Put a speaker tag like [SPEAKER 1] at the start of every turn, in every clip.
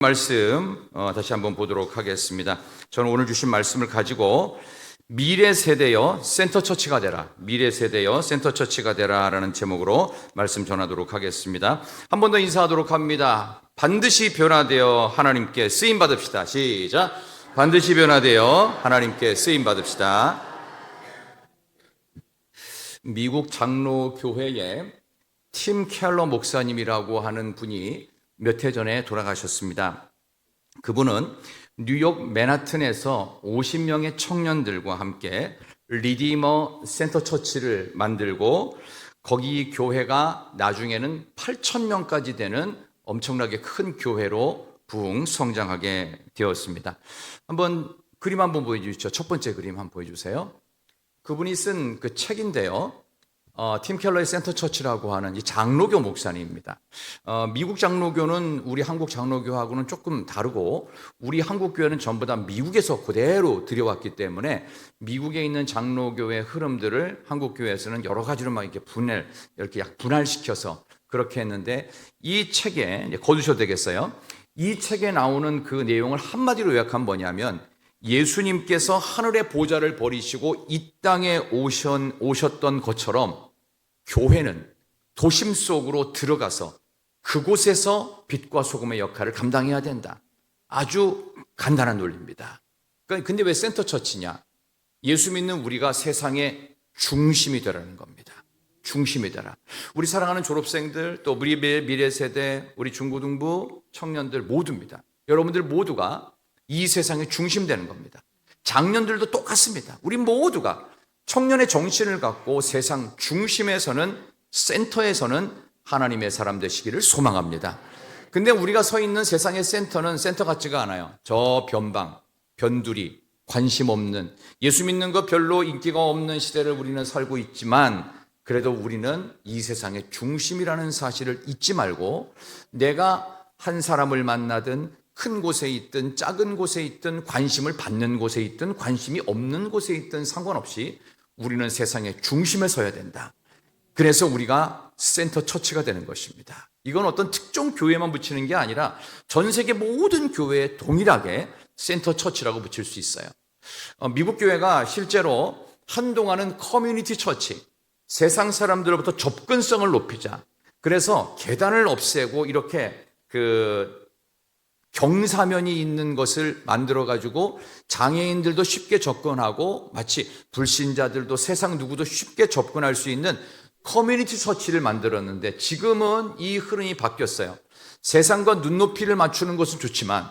[SPEAKER 1] 말씀 다시 한번 보도록 하겠습니다. 저는 오늘 주신 말씀을 가지고 미래 세대여 센터 처치가 되라, 미래 세대여 센터 처치가 되라라는 제목으로 말씀 전하도록 하겠습니다. 한 번 더 인사하도록 합니다. 반드시 변화되어 하나님께 쓰임 받읍시다. 시작. 반드시 변화되어 하나님께 쓰임 받읍시다. 미국 장로교회에 팀 켈러 목사님이라고 하는 분이 몇 해 전에 돌아가셨습니다. 그분은 뉴욕 맨하튼에서 50명의 청년들과 함께 리디머 센터 처치를 만들고 거기 교회가 나중에는 8,000명까지 되는 엄청나게 큰 교회로 부흥 성장하게 되었습니다. 한번 그림 한번 보여주시죠. 첫 번째 그림 한번 보여주세요. 그분이 쓴 그 책인데요. 팀 켈러의 센터 처치라고 하는 이 장로교 목사님입니다. 미국 장로교는 우리 한국 장로교하고는 조금 다르고 우리 한국 교회는 전부 다 미국에서 그대로 들여왔기 때문에 미국에 있는 장로교의 흐름들을 한국 교회에서는 여러 가지로 막 이렇게 분할시켜서 그렇게 했는데 이 책에 거두셔도 되겠어요. 이 책에 나오는 그 내용을 한마디로 요약하면 뭐냐면 예수님께서 하늘의 보좌를 버리시고 이 땅에 오셨던 것처럼 교회는 도심 속으로 들어가서 그곳에서 빛과 소금의 역할을 감당해야 된다. 아주 간단한 논리입니다. 근데 왜 센터 처치냐? 예수 믿는 우리가 세상의 중심이 되라는 겁니다. 중심이 되라. 우리 사랑하는 졸업생들, 또 우리 미래 세대, 우리 중고등부 청년들 모두입니다. 여러분들 모두가 이 세상의 중심 되는 겁니다. 장년들도 똑같습니다. 우리 모두가 청년의 정신을 갖고 세상 중심에서는, 센터에서는 하나님의 사람 되시기를 소망합니다. 근데 우리가 서 있는 세상의 센터는 센터 같지가 않아요. 저 변방, 변두리, 관심 없는, 예수 믿는 거 별로 인기가 없는 시대를 우리는 살고 있지만 그래도 우리는 이 세상의 중심이라는 사실을 잊지 말고 내가 한 사람을 만나든 큰 곳에 있든 작은 곳에 있든 관심을 받는 곳에 있든 관심이 없는 곳에 있든 상관없이 우리는 세상의 중심에 서야 된다. 그래서 우리가 센터 처치가 되는 것입니다. 이건 어떤 특정 교회만 붙이는 게 아니라 전 세계 모든 교회에 동일하게 센터 처치라고 붙일 수 있어요. 미국 교회가 실제로 한동안은 커뮤니티 처치, 세상 사람들로부터 접근성을 높이자. 그래서 계단을 없애고 이렇게 경사면이 있는 것을 만들어가지고 장애인들도 쉽게 접근하고 마치 불신자들도 세상 누구도 쉽게 접근할 수 있는 커뮤니티 처치를 만들었는데 지금은 이 흐름이 바뀌었어요. 세상과 눈높이를 맞추는 것은 좋지만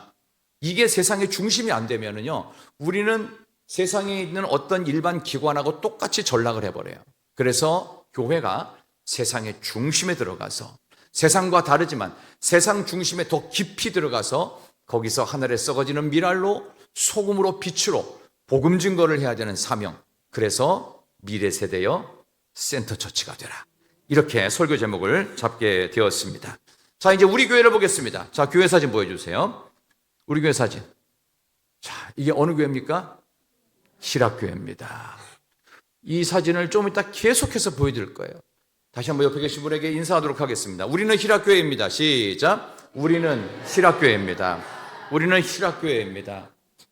[SPEAKER 1] 이게 세상의 중심이 안 되면은요, 우리는 세상에 있는 어떤 일반 기관하고 똑같이 전락을 해버려요. 그래서 교회가 세상의 중심에 들어가서 세상과 다르지만 세상 중심에 더 깊이 들어가서 거기서 하늘에 썩어지는 미랄로 소금으로 빛으로 복음 증거를 해야 되는 사명. 그래서 미래 세대여 센터 처치가 되라. 이렇게 설교 제목을 잡게 되었습니다. 자, 이제 우리 교회를 보겠습니다. 자, 교회 사진 보여주세요. 우리 교회 사진. 자, 이게 어느 교회입니까? 희락교회입니다. 이 사진을 좀 이따 계속해서 보여드릴 거예요. 다시 한번 옆에 계신 분에게 인사하도록 하겠습니다. 우리는 희락교회입니다. 시작. 우리는 희락교회입니다. 우리는 희락교회입니다.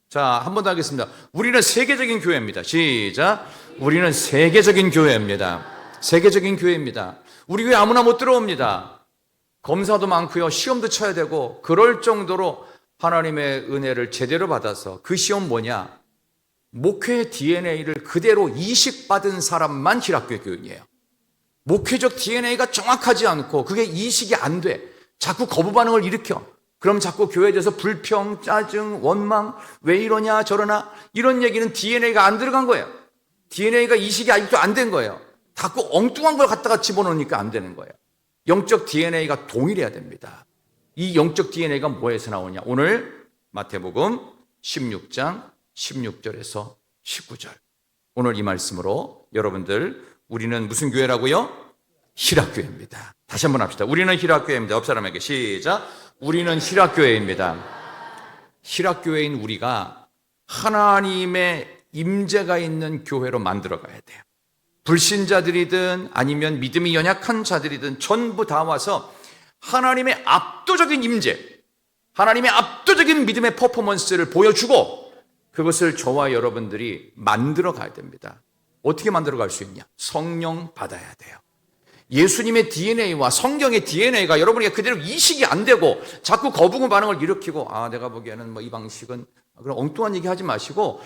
[SPEAKER 1] 자, 한 번 더 하겠습니다. 우리는 세계적인 교회입니다. 시작. 우리는 세계적인 교회입니다. 세계적인 교회입니다. 우리 교회 아무나 못 들어옵니다. 검사도 많고요. 시험도 쳐야 되고 그럴 정도로 하나님의 은혜를 제대로 받아서 그 시험 뭐냐? 목회 DNA를 그대로 이식받은 사람만 희락교회 교인이에요. 목회적 DNA가 정확하지 않고 그게 이식이 안 돼. 자꾸 거부 반응을 일으켜. 그럼 자꾸 교회에 대해서 불평, 짜증, 원망, 왜 이러냐 저러나 이런 얘기는 DNA가 안 들어간 거예요. DNA가 이식이 아직도 안 된 거예요. 자꾸 엉뚱한 걸 갖다가 집어넣으니까 안 되는 거예요. 영적 DNA가 동일해야 됩니다. 이 영적 DNA가 뭐에서 나오냐? 오늘 마태복음 16장 16절에서 19절. 오늘 이 말씀으로 여러분들 우리는 무슨 교회라고요? 희락교회입니다. 다시 한번 합시다. 우리는 희락교회입니다. 옆 사람에게 시작. 우리는 희락교회입니다. 희락교회인 우리가 하나님의 임재가 있는 교회로 만들어가야 돼요. 불신자들이든 아니면 믿음이 연약한 자들이든 전부 다 와서 하나님의 압도적인 임재, 하나님의 압도적인 믿음의 퍼포먼스를 보여주고 그것을 저와 여러분들이 만들어 가야 됩니다. 어떻게 만들어 갈 수 있냐? 성령 받아야 돼요. 예수님의 DNA와 성경의 DNA가 여러분에게 그대로 이식이 안 되고 자꾸 거부감 반응을 일으키고 내가 보기에는 이 방식은 그런 엉뚱한 얘기 하지 마시고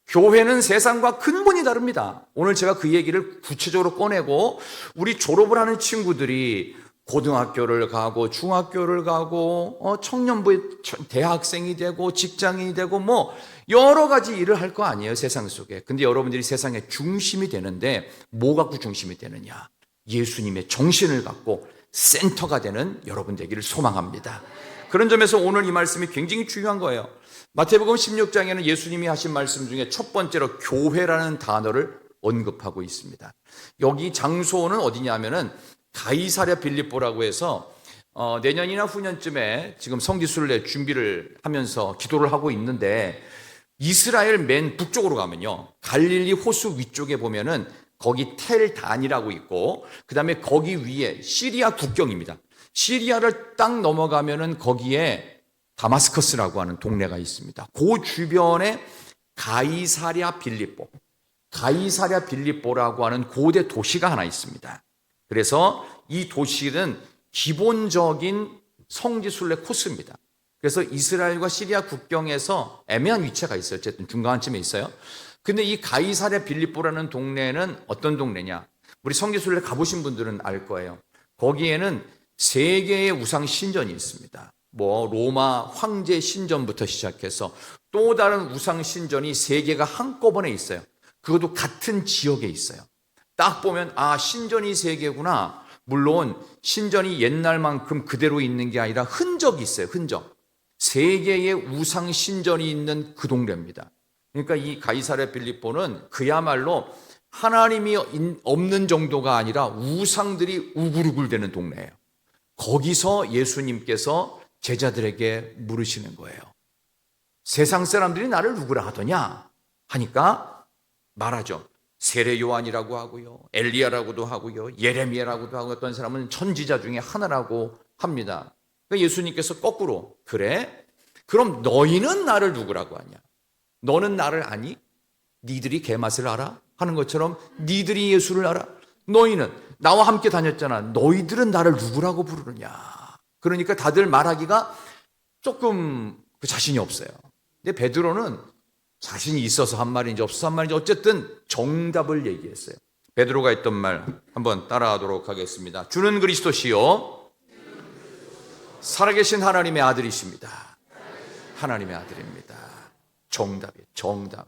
[SPEAKER 1] 교회는 세상과 근본이 다릅니다. 오늘 제가 그 얘기를 구체적으로 꺼내고 우리 졸업을 하는 친구들이 고등학교를 가고 중학교를 가고 청년부에 대학생이 되고 직장인이 되고 여러 가지 일을 할 거 아니에요, 세상 속에. 근데 여러분들이 세상의 중심이 되는데 뭐 갖고 중심이 되느냐? 예수님의 정신을 갖고 센터가 되는 여러분 되기를 소망합니다. 그런 점에서 오늘 이 말씀이 굉장히 중요한 거예요. 마태복음 16장에는 예수님이 하신 말씀 중에 첫 번째로 교회라는 단어를 언급하고 있습니다. 여기 장소는 어디냐면은 가이사랴 빌립보라고 해서 내년이나 후년쯤에 지금 성지순례 준비를 하면서 기도를 하고 있는데 이스라엘 맨 북쪽으로 가면요, 갈릴리 호수 위쪽에 보면은 거기 텔단이라고 있고 그 다음에 거기 위에 시리아 국경입니다. 시리아를 딱 넘어가면은 거기에 다마스커스라고 하는 동네가 있습니다. 그 주변에 가이사랴 빌립보라고 하는 고대 도시가 하나 있습니다. 그래서 이 도시는 기본적인 성지순례 코스입니다. 그래서 이스라엘과 시리아 국경에서 애매한 위치가 있어요. 어쨌든 중간쯤에 있어요. 근데 이 가이사랴 빌립보라는 동네는 어떤 동네냐? 우리 성지순례 가보신 분들은 알 거예요. 거기에는 세 개의 우상 신전이 있습니다. 로마 황제 신전부터 시작해서 또 다른 우상 신전이 세 개가 한꺼번에 있어요. 그것도 같은 지역에 있어요. 딱 보면 신전이 세 개구나. 물론 신전이 옛날만큼 그대로 있는 게 아니라 흔적이 있어요. 흔적. 세 개의 우상 신전이 있는 그 동네입니다. 그러니까 이 가이사랴 빌립보는 그야말로 하나님이 없는 정도가 아니라 우상들이 우글우글대는 동네예요. 거기서 예수님께서 제자들에게 물으시는 거예요. 세상 사람들이 나를 누구라 하더냐? 하니까 말하죠. 세례 요한이라고 하고요, 엘리야라고도 하고요, 예레미야라고도 하고 어떤 사람은 선지자 중에 하나라고 합니다. 그러니까 예수님께서 거꾸로 그래? 그럼 너희는 나를 누구라고 하냐? 너는 나를 아니? 니들이 개맛을 알아? 하는 것처럼 니들이 예수를 알아? 너희는 나와 함께 다녔잖아. 너희들은 나를 누구라고 부르느냐? 그러니까 다들 말하기가 조금 자신이 없어요. 근데 베드로는 자신이 있어서 한 말인지 없어서 한 말인지 어쨌든 정답을 얘기했어요. 베드로가 했던 말 한번 따라하도록 하겠습니다. 주는 그리스도시요 살아계신 하나님의 아들이십니다. 하나님의 아들입니다. 정답이에요. 정답.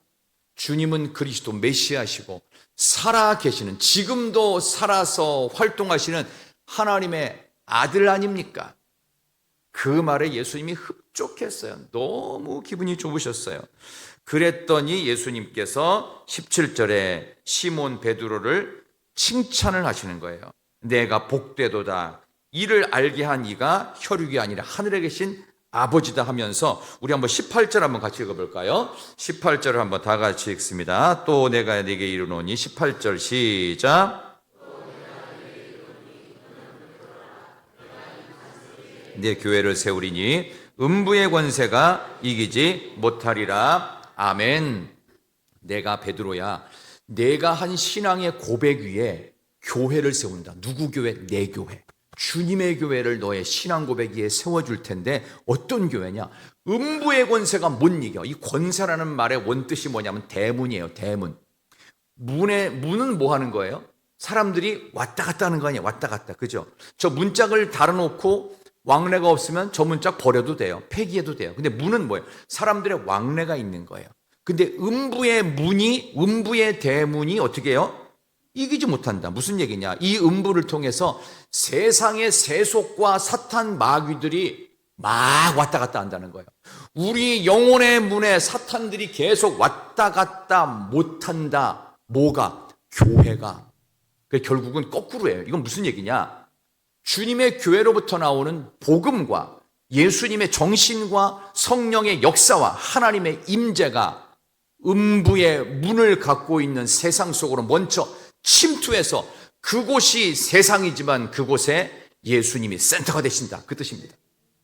[SPEAKER 1] 주님은 그리스도 메시아시고 살아계시는, 지금도 살아서 활동하시는 하나님의 아들 아닙니까? 그 말에 예수님이 흡족했어요. 너무 기분이 좋으셨어요. 그랬더니 예수님께서 17절에 시몬 베드로를 칭찬을 하시는 거예요. 내가 복되도다. 이를 알게 한 이가 혈육이 아니라 하늘에 계신 아버지다 하면서 우리 한번 18절 한번 같이 읽어볼까요? 18절을 한번 다 같이 읽습니다. 또 내가 네게 이르노니 18절 시작. 내 교회를 세우리니 음부의 권세가 이기지 못하리라. 아멘. 내가 베드로야. 내가 한 신앙의 고백 위에 교회를 세운다. 누구 교회? 내 교회. 주님의 교회를 너의 신앙 고백 위에 세워줄 텐데 어떤 교회냐? 음부의 권세가 못 이겨. 이 권세라는 말의 원뜻이 뭐냐면 대문이에요. 대문. 문은 뭐 하는 거예요? 사람들이 왔다 갔다 하는 거 아니에요. 왔다 갔다. 그죠? 저 문짝을 달아놓고 왕래가 없으면 저 문짝 버려도 돼요. 폐기해도 돼요. 근데 문은 뭐예요? 사람들의 왕래가 있는 거예요. 근데 음부의 대문이 어떻게 해요? 이기지 못한다. 무슨 얘기냐? 이 음부를 통해서 세상의 세속과 사탄 마귀들이 막 왔다 갔다 한다는 거예요. 우리 영혼의 문에 사탄들이 계속 왔다 갔다 못한다. 뭐가? 교회가. 결국은 거꾸로예요. 이건 무슨 얘기냐? 주님의 교회로부터 나오는 복음과 예수님의 정신과 성령의 역사와 하나님의 임재가 음부의 문을 갖고 있는 세상 속으로 먼저 침투해서 그곳이 세상이지만 그곳에 예수님이 센터가 되신다. 그 뜻입니다.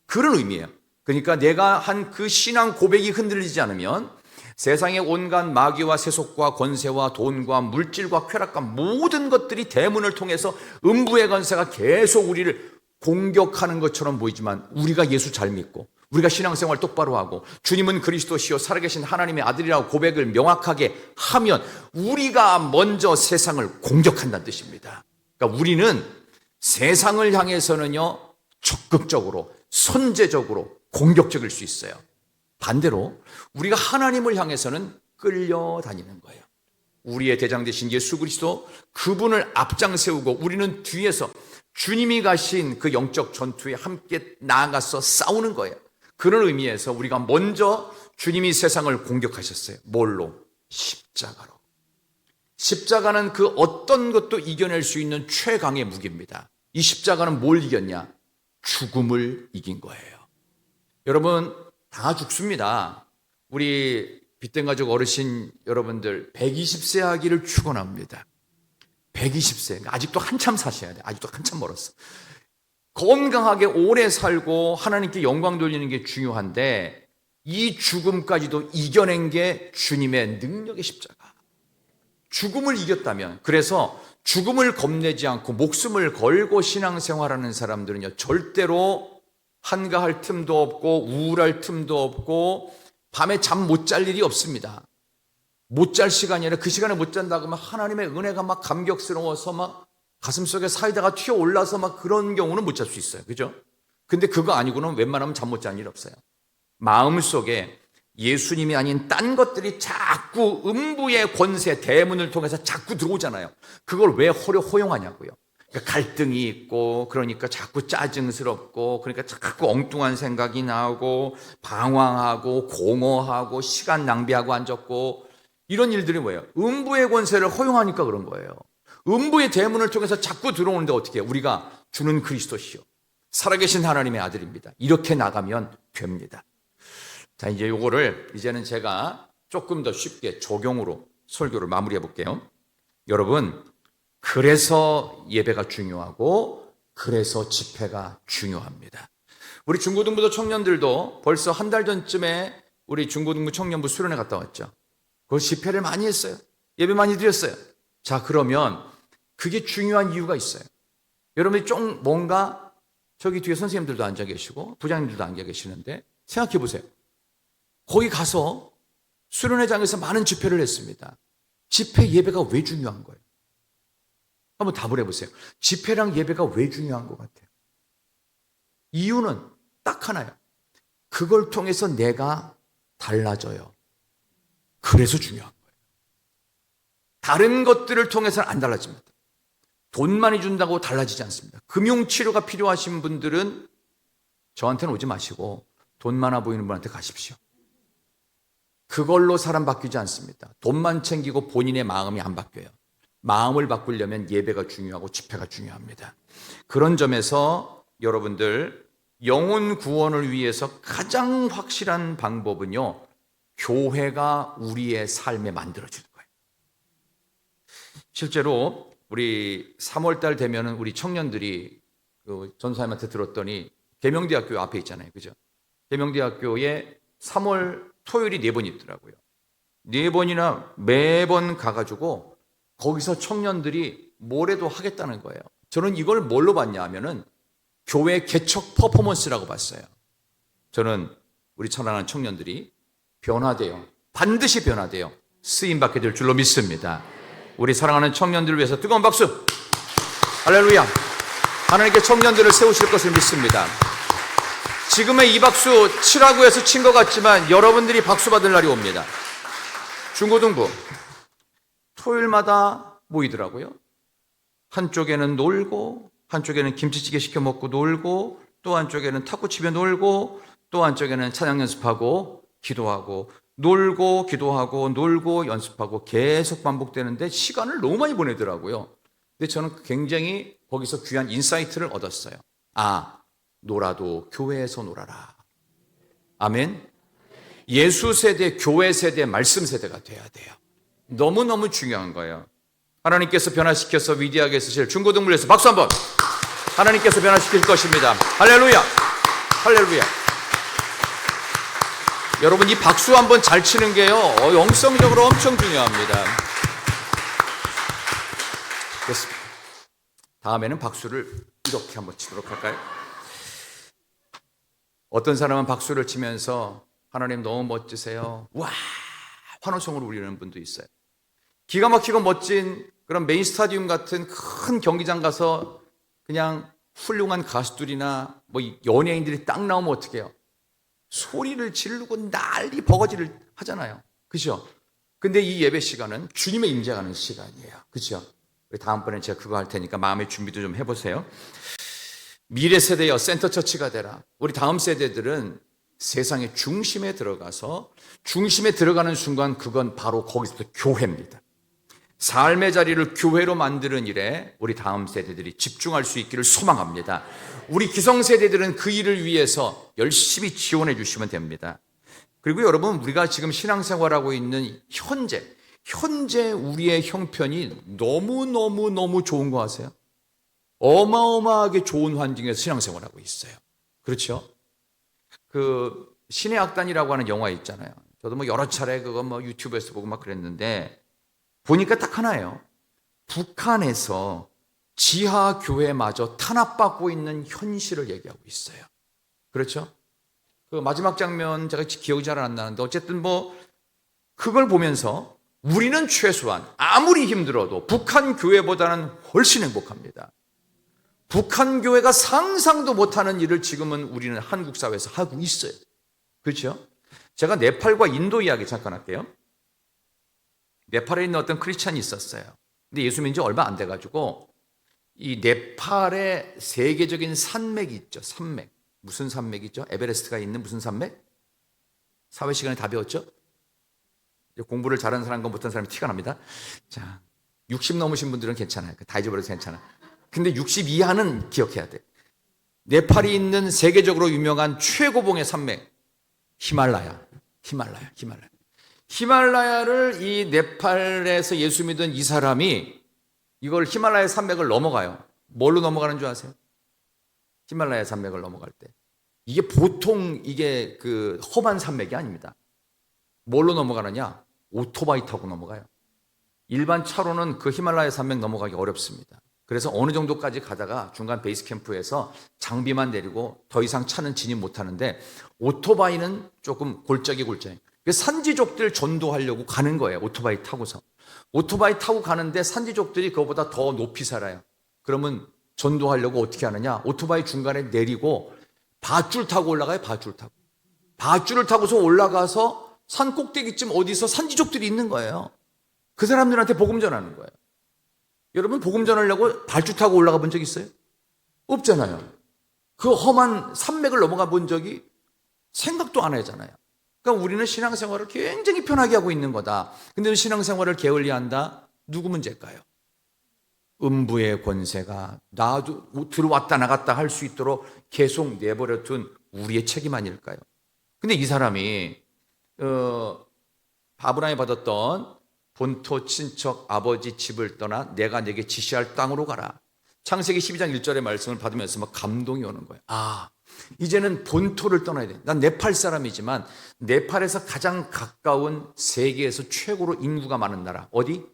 [SPEAKER 1] 그런 의미예요. 그러니까 내가 한 그 신앙 고백이 흔들리지 않으면 세상의 온갖 마귀와 세속과 권세와 돈과 물질과 쾌락과 모든 것들이 대문을 통해서 음부의 권세가 계속 우리를 공격하는 것처럼 보이지만, 우리가 예수 잘 믿고 우리가 신앙생활 똑바로 하고 주님은 그리스도시요 살아계신 하나님의 아들이라고 고백을 명확하게 하면 우리가 먼저 세상을 공격한다는 뜻입니다. 그러니까 우리는 세상을 향해서는요 적극적으로 선제적으로 공격적일 수 있어요. 반대로 우리가 하나님을 향해서는 끌려다니는 거예요. 우리의 대장 되신 예수 그리스도, 그분을 앞장 세우고 우리는 뒤에서 주님이 가신 그 영적 전투에 함께 나아가서 싸우는 거예요. 그런 의미에서 우리가 먼저 주님이 세상을 공격하셨어요. 뭘로? 십자가로. 십자가는 그 어떤 것도 이겨낼 수 있는 최강의 무기입니다. 이 십자가는 뭘 이겼냐? 죽음을 이긴 거예요. 여러분, 다 죽습니다. 우리 빛된 가족 어르신 여러분들 120세 하기를 축원합니다. 120세. 아직도 한참 사셔야 돼. 아직도 한참 멀었어. 건강하게 오래 살고 하나님께 영광 돌리는 게 중요한데, 이 죽음까지도 이겨낸 게 주님의 능력의 십자가. 죽음을 이겼다면, 그래서 죽음을 겁내지 않고 목숨을 걸고 신앙생활하는 사람들은요 절대로 한가할 틈도 없고 우울할 틈도 없고 밤에 잠 못 잘 일이 없습니다. 못 잘 시간이 아니라 그 시간에 못 잔다고 하면 하나님의 은혜가 막 감격스러워서 막 가슴속에 사이다가 튀어올라서 막 그런 경우는 못 잘 수 있어요. 그죠? 근데 그거 아니고는 웬만하면 잠 못 자는 일 없어요. 마음속에 예수님이 아닌 딴 것들이 자꾸 음부의 권세, 대문을 통해서 자꾸 들어오잖아요. 그걸 왜 허용하냐고요. 그러니까 갈등이 있고, 그러니까 자꾸 짜증스럽고, 그러니까 자꾸 엉뚱한 생각이 나오고, 방황하고, 공허하고, 시간 낭비하고 앉았고, 이런 일들이 뭐예요? 음부의 권세를 허용하니까 그런 거예요. 음부의 대문을 통해서 자꾸 들어오는데 어떻게 해요? 우리가 주는 그리스도시요 살아계신 하나님의 아들입니다. 이렇게 나가면 됩니다. 자, 이제 요거를 이제는 제가 조금 더 쉽게 적용으로 설교를 마무리해 볼게요. 여러분, 그래서 예배가 중요하고 그래서 집회가 중요합니다. 우리 중고등부도 청년들도 벌써 한 달 전쯤에 우리 중고등부 청년부 수련회 갔다 왔죠. 그 집회를 많이 했어요. 예배 많이 드렸어요. 자, 그러면 그게 중요한 이유가 있어요. 여러분이 좀 뭔가 저기 뒤에 선생님들도 앉아 계시고 부장님들도 앉아 계시는데 생각해 보세요. 거기 가서 수련회장에서 많은 집회를 했습니다. 집회 예배가 왜 중요한 거예요? 한번 답을 해보세요. 집회랑 예배가 왜 중요한 것 같아요? 이유는 딱 하나예요. 그걸 통해서 내가 달라져요. 그래서 중요한 거예요. 다른 것들을 통해서는 안 달라집니다. 돈 많이 준다고 달라지지 않습니다. 금융치료가 필요하신 분들은 저한테는 오지 마시고 돈 많아 보이는 분한테 가십시오. 그걸로 사람 바뀌지 않습니다. 돈만 챙기고 본인의 마음이 안 바뀌어요. 마음을 바꾸려면 예배가 중요하고 집회가 중요합니다. 그런 점에서 여러분들 영혼 구원을 위해서 가장 확실한 방법은요, 교회가 우리의 삶에 만들어지는 거예요. 실제로 우리 3월달 되면은 우리 청년들이 그 전사님한테 들었더니 계명대학교 앞에 있잖아요, 그죠? 계명대학교에 3월 토요일이 4번 있더라고요. 4번이나 매번 가가지고 거기서 청년들이 뭐래도 하겠다는 거예요. 저는 이걸 뭘로 봤냐 하면은 교회 개척 퍼포먼스라고 봤어요. 저는 우리 천안한 청년들이 변화돼요. 반드시 변화돼요. 쓰임받게 될 줄로 믿습니다. 우리 사랑하는 청년들을 위해서 뜨거운 박수! 할렐루야! 하나님께 청년들을 세우실 것을 믿습니다. 지금의 이 박수 치라고 해서 친 것 같지만 여러분들이 박수 받을 날이 옵니다. 중고등부 토요일마다 모이더라고요. 한쪽에는 놀고, 한쪽에는 김치찌개 시켜 먹고 놀고, 또 한쪽에는 탁구 치며 놀고, 또 한쪽에는 찬양 연습하고 기도하고, 놀고 기도하고 놀고 연습하고 계속 반복되는데 시간을 너무 많이 보내더라고요. 근데 저는 굉장히 거기서 귀한 인사이트를 얻었어요. 아, 놀아도 교회에서 놀아라. 아멘. 예수 세대, 교회 세대, 말씀 세대가 돼야 돼요. 너무너무 중요한 거예요. 하나님께서 변화시켜서 위대하게 쓰실 중고등부에서 박수 한번. 하나님께서 변화시킬 것입니다. 할렐루야. 할렐루야. 여러분 이 박수 한번 잘 치는 게요, 영성적으로 엄청 중요합니다. 됐습니다. 다음에는 박수를 이렇게 한번 치도록 할까요? 어떤 사람은 박수를 치면서 하나님 너무 멋지세요, 와, 환호성으로 울리는 분도 있어요. 기가 막히고 멋진 그런 메인 스타디움 같은 큰 경기장 가서 그냥 훌륭한 가수들이나 뭐 연예인들이 딱 나오면 어떻게 해요? 소리를 지르고 난리 버거지를 하잖아요. 그죠? 근데 이 예배 시간은 주님의 임재하는 시간이에요. 그죠? 다음번에 제가 그거 할 테니까 마음의 준비도 좀 해보세요. 미래 세대여 센터 처치가 되라. 우리 다음 세대들은 세상의 중심에 들어가서 중심에 들어가는 순간 그건 바로 거기서부터 교회입니다. 삶의 자리를 교회로 만드는 일에 우리 다음 세대들이 집중할 수 있기를 소망합니다. 우리 기성세대들은 그 일을 위해서 열심히 지원해 주시면 됩니다. 그리고 여러분, 우리가 지금 신앙생활하고 있는 현재 우리의 형편이 너무 좋은 거 아세요? 어마어마하게 좋은 환경에서 신앙생활하고 있어요. 그렇죠? 그 신의 악단이라고 하는 영화 있잖아요. 저도 뭐 여러 차례 그거 뭐 유튜브에서 보고 막 그랬는데 보니까 딱 하나예요. 북한에서 지하 교회마저 탄압받고 있는 현실을 얘기하고 있어요. 그렇죠? 그 마지막 장면 제가 기억이 잘 안 나는데 어쨌든 뭐 그걸 보면서 우리는 최소한 아무리 힘들어도 북한 교회보다는 훨씬 행복합니다. 북한 교회가 상상도 못하는 일을 지금은 우리는 한국 사회에서 하고 있어요. 그렇죠? 제가 네팔과 인도 이야기 잠깐 할게요. 네팔에 있는 어떤 크리스찬이 있었어요. 근데 예수 믿은 지 얼마 안 돼가지고 이 네팔의 세계적인 산맥이 있죠. 산맥. 무슨 산맥이죠? 에베레스트가 있는 무슨 산맥? 사회 시간에 다 배웠죠? 공부를 잘하는 사람과 못하는 사람이 티가 납니다. 자, 60 넘으신 분들은 괜찮아요. 다 잊어버려도 괜찮아. 근데 60 이하는 기억해야 돼. 네팔이 있는 세계적으로 유명한 최고봉의 산맥, 히말라야를 이 네팔에서 예수 믿은 이 사람이 이걸 히말라야 산맥을 넘어가요. 뭘로 넘어가는 줄 아세요? 히말라야 산맥을 넘어갈 때 이게 보통 이게 그 험한 산맥이 아닙니다. 뭘로 넘어가느냐? 오토바이 타고 넘어가요. 일반 차로는 그 히말라야 산맥 넘어가기 어렵습니다. 그래서 어느 정도까지 가다가 중간 베이스 캠프에서 장비만 내리고 더 이상 차는 진입 못하는데 오토바이는 조금 골짜기. 산지족들 전도하려고 가는 거예요. 오토바이 타고서. 오토바이 타고 가는데 산지족들이 그거보다 더 높이 살아요. 그러면 전도하려고 어떻게 하느냐? 오토바이 중간에 내리고 밧줄 타고 올라가요. 밧줄을 타고서 올라가서 산 꼭대기쯤 어디서 산지족들이 있는 거예요. 그 사람들한테 복음 전하는 거예요. 여러분, 복음 전하려고 밧줄 타고 올라가 본 적 있어요? 없잖아요. 그 험한 산맥을 넘어가 본 적이 생각도 안 하잖아요. 그러니까 우리는 신앙생활을 굉장히 편하게 하고 있는 거다. 근데 신앙생활을 게을리한다? 누구 문제일까요? 음부의 권세가 나도 들어왔다 나갔다 할 수 있도록 계속 내버려 둔 우리의 책임 아닐까요? 근데 이 사람이 아브라함이 받았던 본토 친척 아버지 집을 떠나 내가 내게 지시할 땅으로 가라. 창세기 12장 1절의 말씀을 받으면서 막 감동이 오는 거예요. 아, 이제는 본토를 떠나야 돼. 난 네팔 사람이지만 네팔에서 가장 가까운 세계에서 최고로 인구가 많은 나라 어디?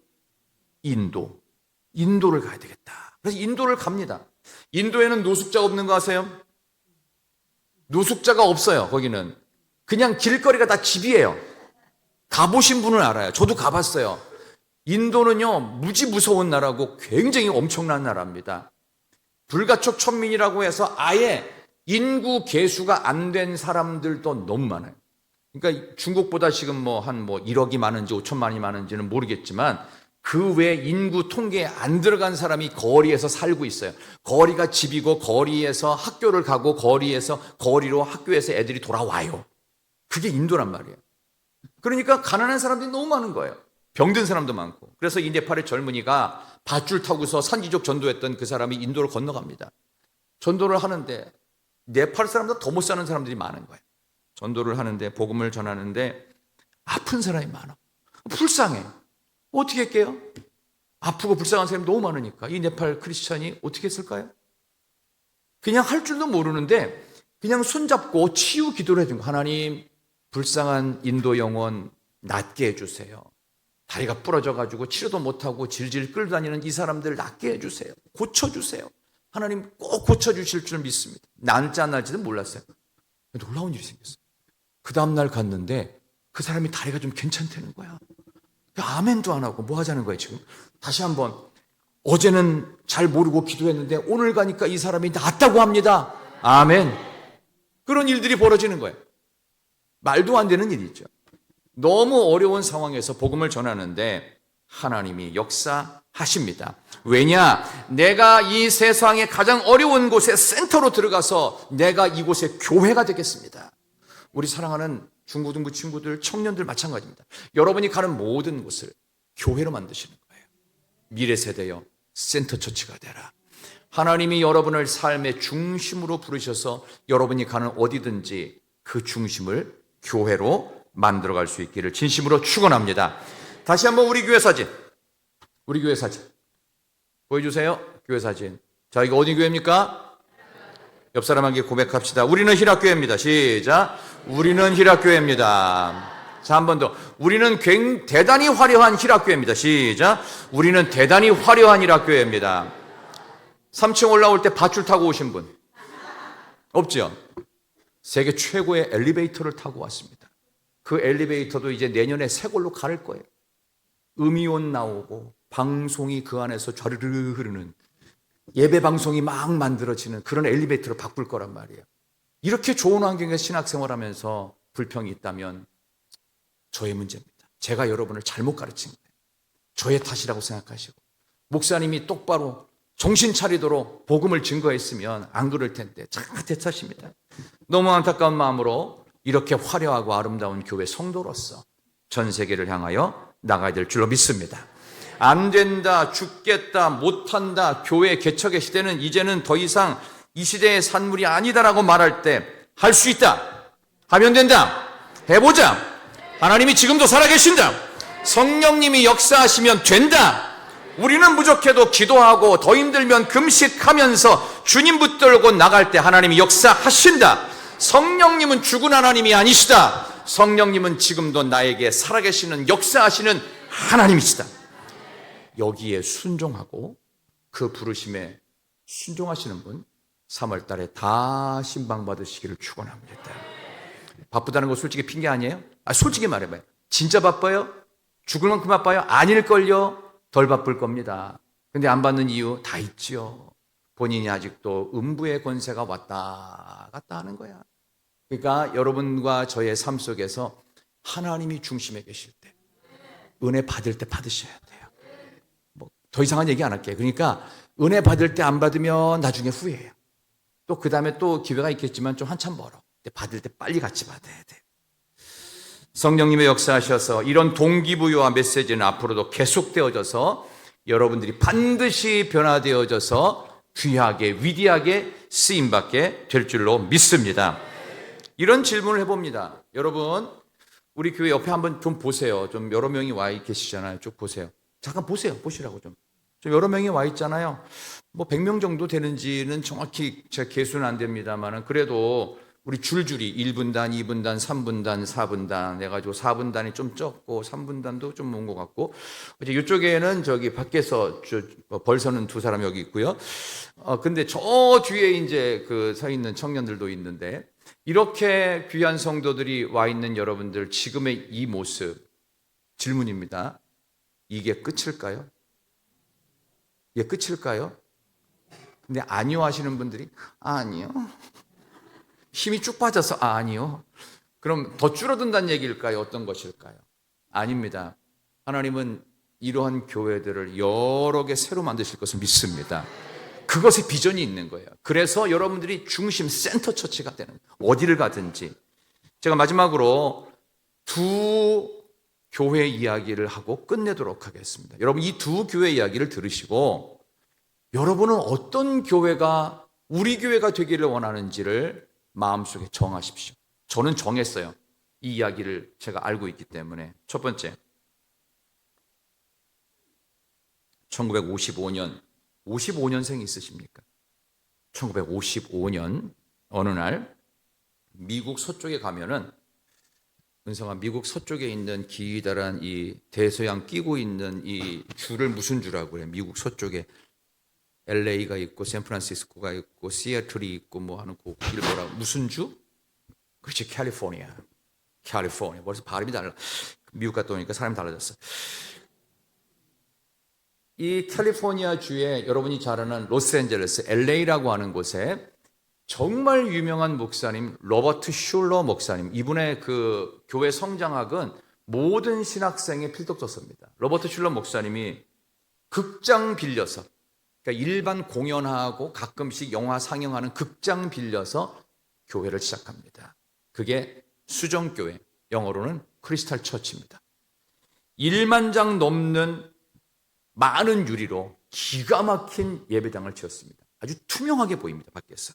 [SPEAKER 1] 인도를 가야 되겠다. 그래서 인도를 갑니다. 인도에는 노숙자가 없는 거 아세요? 노숙자가 없어요. 거기는 그냥 길거리가 다 집이에요. 가보신 분은 알아요. 저도 가봤어요. 인도는요, 무지 무서운 나라고 굉장히 엄청난 나라입니다. 불가촉 천민이라고 해서 아예 인구 계수가 안 된 사람들도 너무 많아요. 그러니까 중국보다 지금 뭐 1억이 많은지 5천만이 많은지는 모르겠지만 그 외 인구 통계에 안 들어간 사람이 거리에서 살고 있어요. 거리가 집이고 거리에서 학교를 가고 거리로 학교에서 애들이 돌아와요. 그게 인도란 말이에요. 그러니까 가난한 사람들이 너무 많은 거예요. 병든 사람도 많고. 그래서 이 네팔의 젊은이가 밧줄 타고서 산지족 전도했던 그 사람이 인도를 건너갑니다. 전도를 하는데 네팔 사람보다 더 못 사는 사람들이 많은 거예요. 전도를 하는데 복음을 전하는데 아픈 사람이 많아. 불쌍해. 어떻게 할게요? 아프고 불쌍한 사람이 너무 많으니까 이 네팔 크리스찬이 어떻게 했을까요? 그냥 할 줄도 모르는데 그냥 손잡고 치유 기도를 해준 거예요. 하나님, 불쌍한 인도 영혼 낫게 해주세요. 다리가 부러져가지고 치료도 못하고 질질 끌다니는 이 사람들 낫게 해주세요. 고쳐주세요. 하나님 꼭 고쳐주실 줄 믿습니다. 날지 안 날지는 몰랐어요. 놀라운 일이 생겼어요. 그 다음날 갔는데 그 사람이 다리가 좀 괜찮다는 거야. 아멘도 안 하고 뭐 하자는 거예요 지금. 다시 한번, 어제는 잘 모르고 기도했는데 오늘 가니까 이 사람이 낫다고 합니다. 아멘. 그런 일들이 벌어지는 거예요. 말도 안 되는 일이죠. 너무 어려운 상황에서 복음을 전하는데 하나님이 역사하십니다. 왜냐? 내가 이 세상의 가장 어려운 곳에 센터로 들어가서 내가 이곳의 교회가 되겠습니다. 우리 사랑하는 중고등부 친구들, 청년들 마찬가지입니다. 여러분이 가는 모든 곳을 교회로 만드시는 거예요. 미래 세대여 센터 처치가 되라. 하나님이 여러분을 삶의 중심으로 부르셔서 여러분이 가는 어디든지 그 중심을 교회로 만들어갈 수 있기를 진심으로 축원합니다. 다시 한번 우리 교회 사진 보여주세요. 교회 사진. 자, 이거 어디 교회입니까? 옆 사람에게 고백합시다. 우리는 희락교회입니다. 시작. 우리는 희락교회입니다. 자, 한 번 더. 우리는 대단히 화려한 희락교회입니다. 시작. 우리는 대단히 화려한 희락교회입니다. 3층 올라올 때 밧줄 타고 오신 분 없죠? 세계 최고의 엘리베이터를 타고 왔습니다. 그 엘리베이터도 이제 내년에 새 걸로 가를 거예요. 음이온 나오고 방송이 그 안에서 좌르르 흐르는, 예배 방송이 막 만들어지는 그런 엘리베이터로 바꿀 거란 말이에요. 이렇게 좋은 환경에서 신학생활하면서 불평이 있다면 저의 문제입니다. 제가 여러분을 잘못 가르친 거예요. 저의 탓이라고 생각하시고, 목사님이 똑바로 정신 차리도록 복음을 증거했으면 안 그럴 텐데 참 제 탓입니다. 너무 안타까운 마음으로 이렇게 화려하고 아름다운 교회 성도로서 전 세계를 향하여 나가야 될 줄로 믿습니다. 안 된다, 죽겠다, 못한다, 교회 개척의 시대는 이제는 더 이상 이 시대의 산물이 아니다라고 말할 때 할 수 있다, 하면 된다, 해보자. 하나님이 지금도 살아계신다. 성령님이 역사하시면 된다. 우리는 부족해도 기도하고 더 힘들면 금식하면서 주님 붙들고 나갈 때 하나님이 역사하신다. 성령님은 죽은 하나님이 아니시다. 성령님은 지금도 나에게 살아계시는 역사하시는 하나님이시다. 여기에 순종하고 그 부르심에 순종하시는 분 3월 달에 다 신방받으시기를 축원합니다. 바쁘다는 거 솔직히 핑계 아니에요? 솔직히 말해봐요. 진짜 바빠요? 죽을 만큼 바빠요? 아닐걸요? 덜 바쁠 겁니다. 근데 안 받는 이유 다 있죠. 본인이 아직도 음부의 권세가 왔다 갔다 하는 거야. 그러니까 여러분과 저의 삶 속에서 하나님이 중심에 계실 때, 은혜 받을 때 받으셔야 돼요. 더 이상한 얘기 안 할게요. 그러니까 은혜 받을 때 안 받으면 나중에 후회해요. 또 그 다음에 또 기회가 있겠지만 좀 한참 멀어. 받을 때 빨리 같이 받아야 돼요. 성령님의 역사하셔서 이런 동기부여와 메시지는 앞으로도 계속되어져서 여러분들이 반드시 변화되어져서 귀하게 위대하게 쓰임받게 될 줄로 믿습니다. 이런 질문을 해봅니다. 여러분, 우리 교회 옆에 한번 좀 보세요. 좀 여러 명이 와 계시잖아요. 쭉 보세요. 잠깐 보세요. 보시라고 좀 여러 명이 와 있잖아요. 뭐 100명 정도 되는지는 정확히 제가 계수는 안 됩니다만 그래도 우리 줄줄이 1분단, 2분단, 3분단, 4분단 해가지고 4분단이 좀 적고 3분단도 좀 온 것 같고, 이제 이쪽에는 저기 밖에서 벌 서는 두 사람 여기 있고요. 근데 저 뒤에 이제 그 서 있는 청년들도 있는데, 이렇게 귀한 성도들이 와 있는 여러분들 지금의 이 모습, 질문입니다. 이게 끝일까요? 이게 끝일까요? 근데 아니요 하시는 분들이 아니요. 힘이 쭉 빠져서 아니요. 그럼 더 줄어든다는 얘기일까요? 어떤 것일까요? 아닙니다. 하나님은 이러한 교회들을 여러 개 새로 만드실 것을 믿습니다. 그것에 비전이 있는 거예요. 그래서 여러분들이 중심 센터 처치가 되는 거예요. 어디를 가든지. 제가 마지막으로 두 교회 이야기를 하고 끝내도록 하겠습니다. 여러분 이 두 교회 이야기를 들으시고 여러분은 어떤 교회가 우리 교회가 되기를 원하는지를 마음속에 정하십시오. 저는 정했어요. 이 이야기를 제가 알고 있기 때문에. 첫 번째, 1955년 55년생 있으십니까? 1955년 어느 날 미국 서쪽에 가면은 은성아, 미국 서쪽에 있는 기다란 이 대서양 끼고 있는 이 줄을 무슨 주라고 그래? 미국 서쪽에 LA가 있고 샌프란시스코가 있고 시애틀이 있고 뭐 하는 그 길 뭐라 무슨 주? 그렇지, 캘리포니아. 캘리포니아. 벌써 발음이 달라. 미국 갔다 오니까 사람이 달라졌어. 이 캘리포니아 주에 여러분이 잘 아는 로스앤젤레스, LA라고 하는 곳에 정말 유명한 목사님 로버트 슐러 목사님, 이분의 그 교회 성장학은 모든 신학생의 필독서서입니다. 로버트 슐러 목사님이 극장 빌려서, 그러니까 일반 공연하고 가끔씩 영화 상영하는 극장 빌려서 교회를 시작합니다. 그게 수정교회, 영어로는 크리스탈 처치입니다. 1만 장 넘는 많은 유리로 기가 막힌 예배당을 지었습니다. 아주 투명하게 보입니다, 밖에서.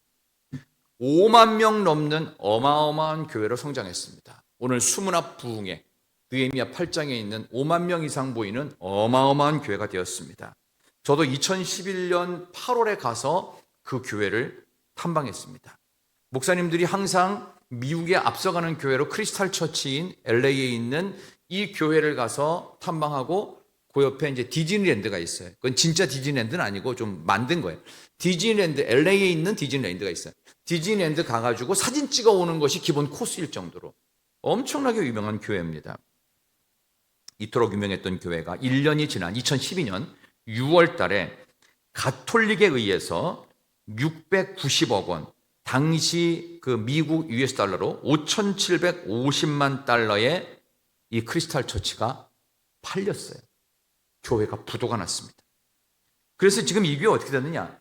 [SPEAKER 1] 5만 명 넘는 어마어마한 교회로 성장했습니다. 오늘 수문앞 부흥회, 느헤미야 8장에 있는 5만 명 이상 보이는 어마어마한 교회가 되었습니다. 저도 2011년 8월에 가서 그 교회를 탐방했습니다. 목사님들이 항상 미국에 앞서가는 교회로 크리스탈 처치인 LA에 있는 이 교회를 가서 탐방하고 그 옆에 이제 디즈니랜드가 있어요. 그건 진짜 디즈니랜드는 아니고 좀 만든 거예요. 디즈니랜드, LA에 있는 디즈니랜드가 있어요. 디즈니랜드 가가지고 사진 찍어 오는 것이 기본 코스일 정도로 엄청나게 유명한 교회입니다. 이토록 유명했던 교회가 1년이 지난 2012년 6월 달에 가톨릭에 의해서 690억 원, 당시 그 미국 US 달러로 5,750만 달러의 이 크리스탈 처치가 팔렸어요. 교회가 부도가 났습니다. 그래서 지금 이 교회 어떻게 됐느냐?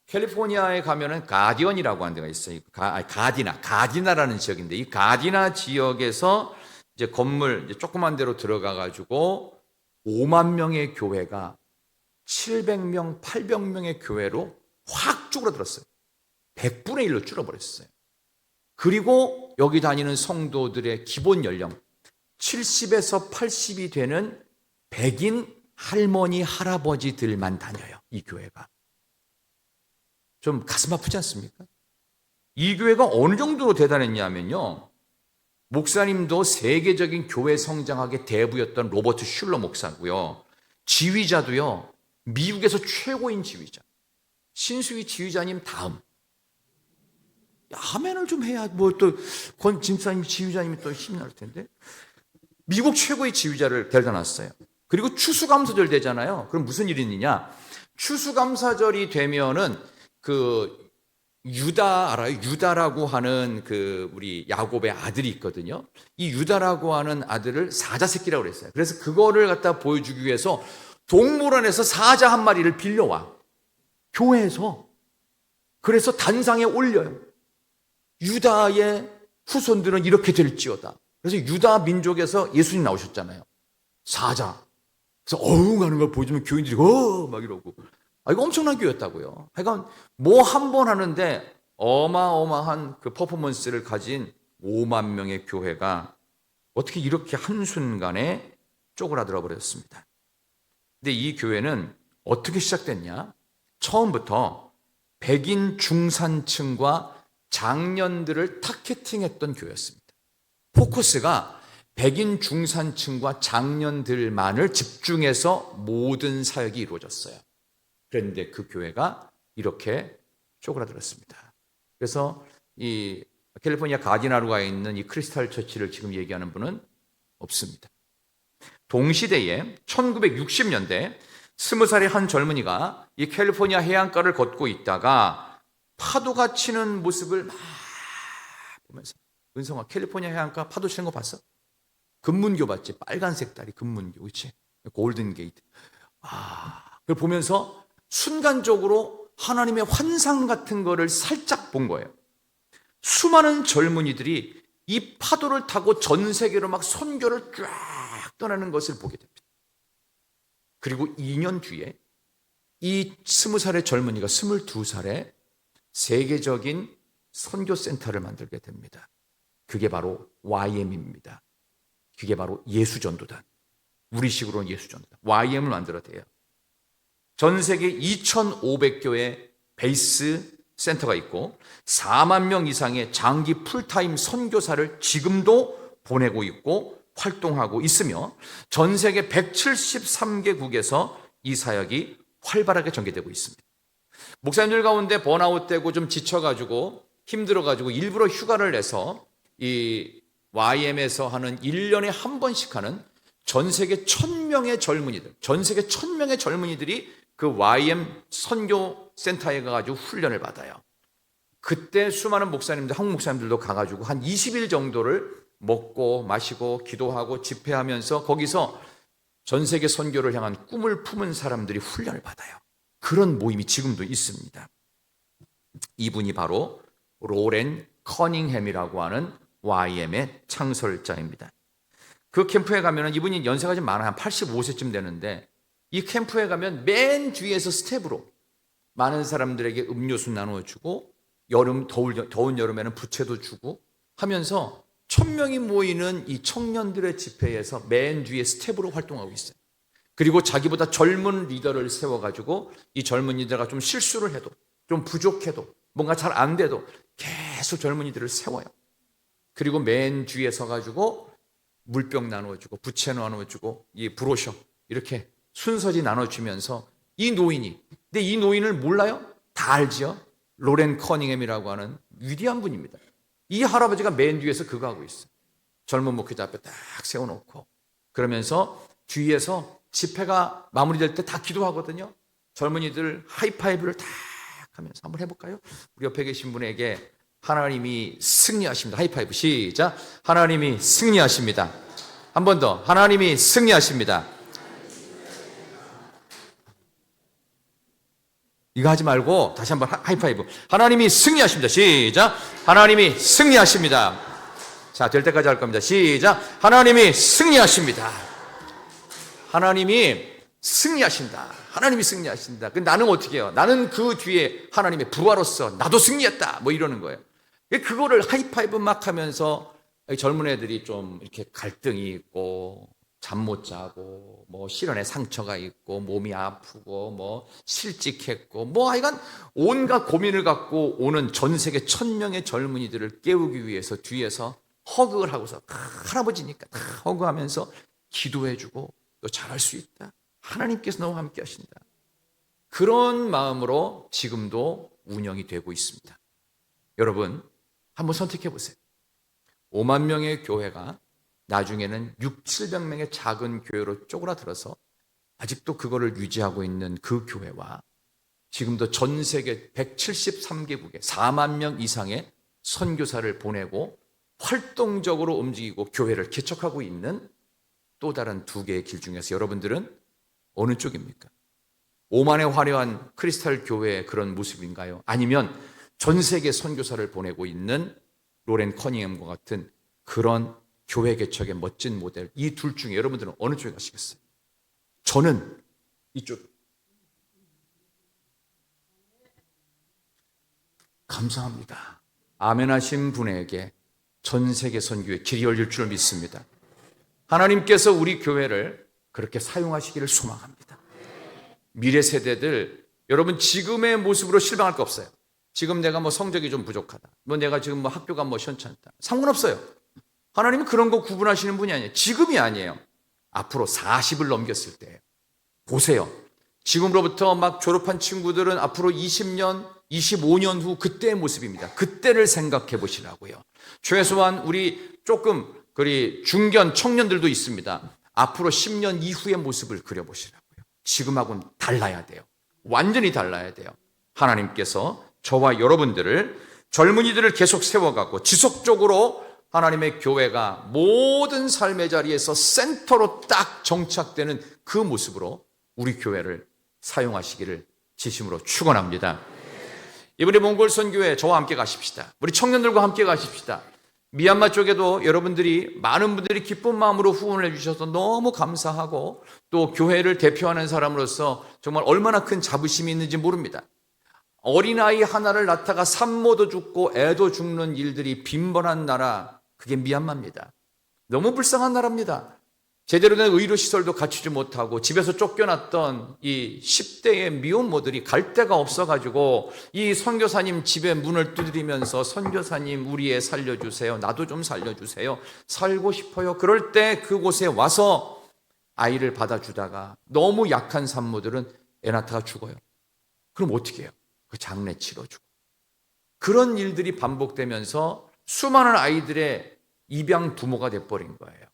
[SPEAKER 1] 캘리포니아에 가면은 가디언이라고 하는 데가 있어요. 가디나라는 지역인데 이 가디나 지역에서 이제 건물 이제 조그만 데로 들어가 가지고 5만 명의 교회가 700명, 800명의 교회로 확 쭈그러들었어요. 100분의 1로 줄어버렸어요. 그리고 여기 다니는 성도들의 기본 연령 70에서 80이 되는 백인 할머니, 할아버지들만 다녀요. 이 교회가. 좀 가슴 아프지 않습니까? 이 교회가 어느 정도로 대단했냐면요. 목사님도 세계적인 교회 성장학의 대부였던 로버트 슐러 목사고요. 지휘자도요. 미국에서 최고인 지휘자. 신수희 지휘자님 다음. 아멘을 좀 해야 뭐 또 권 집사님 지휘자님이 또 힘이 날 텐데. 미국 최고의 지휘자를 데려다 놨어요. 그리고 추수감사절 되잖아요. 그럼 무슨 일이 있느냐? 추수감사절이 되면은 그 유다 알아요? 유다라고 하는 그 우리 야곱의 아들이 있거든요. 이 유다라고 하는 아들을 사자새끼라고 그랬어요. 그래서 그거를 갖다 보여주기 위해서 동물원에서 사자 한 마리를 빌려와. 교회에서. 그래서 단상에 올려요. 유다의 후손들은 이렇게 될지어다. 그래서 유다 민족에서 예수님 나오셨잖아요. 사자. 그래서 어우 가는 걸 보여주면 교인들이 막 이러고. 이거 엄청난 교회였다고요. 하여간 뭐 한 번 하는데 어마어마한 그 퍼포먼스를 가진 5만 명의 교회가 어떻게 이렇게 한순간에 쪼그라들어 버렸습니다. 근데 이 교회는 어떻게 시작됐냐? 처음부터 백인 중산층과 장년들을 타겟팅했던 교회였습니다. 포커스가 백인 중산층과 장년들만을 집중해서 모든 사역이 이루어졌어요. 그런데 그 교회가 이렇게 쪼그라들었습니다. 그래서 이 캘리포니아 가디나루가 있는 이 크리스탈 처치를 지금 얘기하는 분은 없습니다. 동시대에 1960년대 20살의 한 젊은이가 이 캘리포니아 해안가를 걷고 있다가 파도가 치는 모습을 막 보면서, 은성아, 캘리포니아 해안가 파도 치는 거 봤어? 금문교 봤지? 빨간색 다리 금문교, 그렇지? 골든 게이트. 그걸 보면서 순간적으로 하나님의 환상 같은 거를 살짝 본 거예요. 수많은 젊은이들이 이 파도를 타고 전 세계로 막 선교를 쫙 떠나는 것을 보게 됩니다. 그리고 2년 뒤에 이 20살의 젊은이가 22살에 세계적인 선교센터를 만들게 됩니다. 그게 바로 YM입니다. 그게 바로 예수전도단. 우리식으로는 예수전도단. YM을 만들어대요. 전 세계 2,500교회 베이스 센터가 있고 4만 명 이상의 장기 풀타임 선교사를 지금도 보내고 있고 활동하고 있으며 전 세계 173개국에서 이 사역이 활발하게 전개되고 있습니다. 목사님들 가운데 번아웃되고 좀 지쳐가지고 힘들어가지고 일부러 휴가를 내서 이 YM에서 하는 1년에 한 번씩 하는 전 세계 1000명의 젊은이들, 전 세계 1000명의 젊은이들이 그 YM 선교 센터에 가가지고 훈련을 받아요. 그때 수많은 목사님들, 한국 목사님들도 가가지고 한 20일 정도를 먹고 마시고 기도하고 집회하면서 거기서 전 세계 선교를 향한 꿈을 품은 사람들이 훈련을 받아요. 그런 모임이 지금도 있습니다. 이분이 바로 로렌 커닝햄이라고 하는 YM의 창설자입니다. 그 캠프에 가면 이분이 연세가 좀 많아요. 한 85세쯤 되는데 이 캠프에 가면 맨 뒤에서 스텝으로 많은 사람들에게 음료수 나눠주고 더운 여름에는 부채도 주고 하면서 1000명이 모이는 이 청년들의 집회에서 맨 뒤에 스텝으로 활동하고 있어요. 그리고 자기보다 젊은 리더를 세워가지고 이 젊은이들과 좀 실수를 해도 좀 부족해도 뭔가 잘 안 돼도 계속 젊은이들을 세워요. 그리고 맨 뒤에 서가지고 물병 나눠주고 부채 나눠주고 이 브로셔 이렇게 순서지 나눠주면서 이 노인이, 근데 이 노인을 몰라요? 다 알지요? 로렌 커닝햄이라고 하는 위대한 분입니다. 이 할아버지가 맨 뒤에서 그거 하고 있어요. 젊은 목회자 앞에 딱 세워놓고 그러면서 뒤에서 집회가 마무리될 때 다 기도하거든요. 젊은이들 하이파이브를 딱 하면서 한번 해볼까요? 우리 옆에 계신 분에게 하나님이 승리하십니다. 하이파이브 시작. 하나님이 승리하십니다. 한 번 더. 하나님이 승리하십니다. 이거 하지 말고 다시 한번 하이파이브. 하나님이 승리하십니다. 시작. 하나님이 승리하십니다. 자, 될 때까지 할 겁니다. 시작. 하나님이 승리하십니다. 하나님이 승리하신다. 하나님이 승리하신다. 근데 나는 어떻게 해요? 나는 그 뒤에 하나님의 부하로서 나도 승리했다. 뭐 이러는 거예요. 그거를 하이파이브 막 하면서 젊은 애들이 좀 이렇게 갈등이 있고 잠 못 자고 뭐 실연에 상처가 있고 몸이 아프고 뭐 실직했고 뭐 하여간 온갖 고민을 갖고 오는 전 세계 1000명의 젊은이들을 깨우기 위해서 뒤에서 허그를 하고서 할아버지니까 다 허그하면서 기도해주고 너 잘할 수 있다. 하나님께서 너와 함께 하신다. 그런 마음으로 지금도 운영이 되고 있습니다. 여러분 한번 선택해 보세요. 5만 명의 교회가 나중에는 700명의 작은 교회로 쪼그라들어서 아직도 그거를 유지하고 있는 그 교회와 지금도 전 세계 173개국에 4만 명 이상의 선교사를 보내고 활동적으로 움직이고 교회를 개척하고 있는 또 다른 두 개의 길 중에서 여러분들은 어느 쪽입니까? 오만의 화려한 크리스탈 교회의 그런 모습인가요? 아니면 전 세계 선교사를 보내고 있는 로렌 커닝햄과 같은 그런 교회 개척의 멋진 모델, 이 둘 중에 여러분들은 어느 쪽에 가시겠어요? 저는 이쪽. 감사합니다. 아멘 하신 분에게 전 세계 선교의 길이 열릴 줄 믿습니다. 하나님께서 우리 교회를 그렇게 사용하시기를 소망합니다. 미래 세대들, 여러분 지금의 모습으로 실망할 거 없어요. 지금 내가 뭐 성적이 좀 부족하다. 뭐 내가 지금 뭐 학교가 뭐 시원찮다. 상관없어요. 하나님은 그런 거 구분하시는 분이 아니에요. 지금이 아니에요. 앞으로 40을 넘겼을 때예요. 보세요. 지금으로부터 막 졸업한 친구들은 앞으로 20년, 25년 후 그때의 모습입니다. 그때를 생각해 보시라고요. 최소한 우리 조금 그리 중견 청년들도 있습니다. 앞으로 10년 이후의 모습을 그려보시라고요. 지금하고는 달라야 돼요. 완전히 달라야 돼요. 하나님께서 저와 여러분들을 젊은이들을 계속 세워가고 지속적으로 하나님의 교회가 모든 삶의 자리에서 센터로 딱 정착되는 그 모습으로 우리 교회를 사용하시기를 진심으로 축원합니다. 이번에 몽골 선교회 저와 함께 가십시다. 우리 청년들과 함께 가십시다. 미얀마 쪽에도 여러분들이 많은 분들이 기쁜 마음으로 후원을 해주셔서 너무 감사하고 또 교회를 대표하는 사람으로서 정말 얼마나 큰 자부심이 있는지 모릅니다. 어린아이 하나를 낳다가 산모도 죽고 애도 죽는 일들이 빈번한 나라, 그게 미얀마입니다. 너무 불쌍한 나라입니다. 제대로 된 의료시설도 갖추지 못하고 집에서 쫓겨났던 이 10대의 미혼모들이 갈 데가 없어가지고 이 선교사님 집에 문을 두드리면서 선교사님 우리 애 살려주세요. 나도 좀 살려주세요. 살고 싶어요. 그럴 때 그곳에 와서 아이를 받아주다가 너무 약한 산모들은 애 낳다가 죽어요. 그럼 어떻게 해요? 그 장례 치러주고. 그런 일들이 반복되면서 수많은 아이들의 입양 부모가 돼버린 거예요.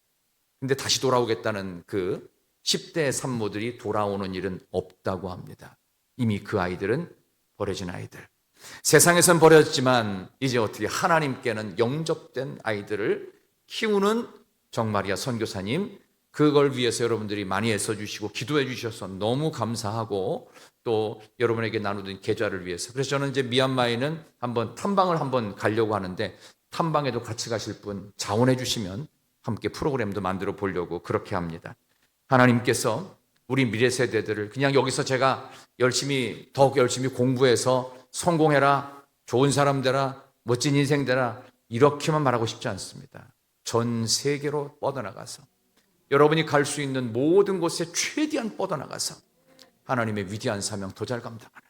[SPEAKER 1] 근데 다시 돌아오겠다는 그 10대 산모들이 돌아오는 일은 없다고 합니다. 이미 그 아이들은 버려진 아이들. 세상에선 버려졌지만 이제 어떻게 하나님께는 영접된 아이들을 키우는 정마리아 선교사님, 그걸 위해서 여러분들이 많이 애써주시고 기도해 주셔서 너무 감사하고 또 여러분에게 나누던 계좌를 위해서. 그래서 저는 이제 미얀마에는 한번 탐방을 한번 가려고 하는데 탐방에도 같이 가실 분 자원해 주시면 함께 프로그램도 만들어 보려고 그렇게 합니다. 하나님께서 우리 미래 세대들을 그냥 여기서 제가 더욱 열심히 공부해서 성공해라, 좋은 사람 되라, 멋진 인생 되라 이렇게만 말하고 싶지 않습니다. 전 세계로 뻗어나가서 여러분이 갈 수 있는 모든 곳에 최대한 뻗어나가서 하나님의 위대한 사명 더 잘 감당하는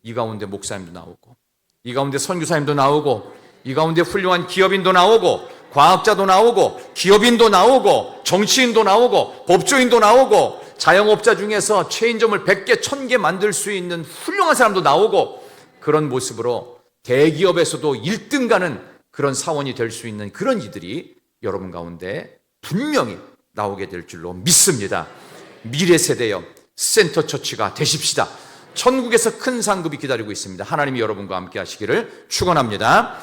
[SPEAKER 1] 이 가운데 목사님도 나오고 이 가운데 선교사님도 나오고 이 가운데 훌륭한 기업인도 나오고 과학자도 나오고 기업인도 나오고 정치인도 나오고 법조인도 나오고 자영업자 중에서 체인점을 100개, 1000개 만들 수 있는 훌륭한 사람도 나오고 그런 모습으로 대기업에서도 1등 가는 그런 사원이 될 수 있는 그런 이들이 여러분 가운데 분명히 나오게 될 줄로 믿습니다. 미래 세대여 센터 처치가 되십시다. 천국에서 큰 상급이 기다리고 있습니다. 하나님이 여러분과 함께 하시기를 축원합니다.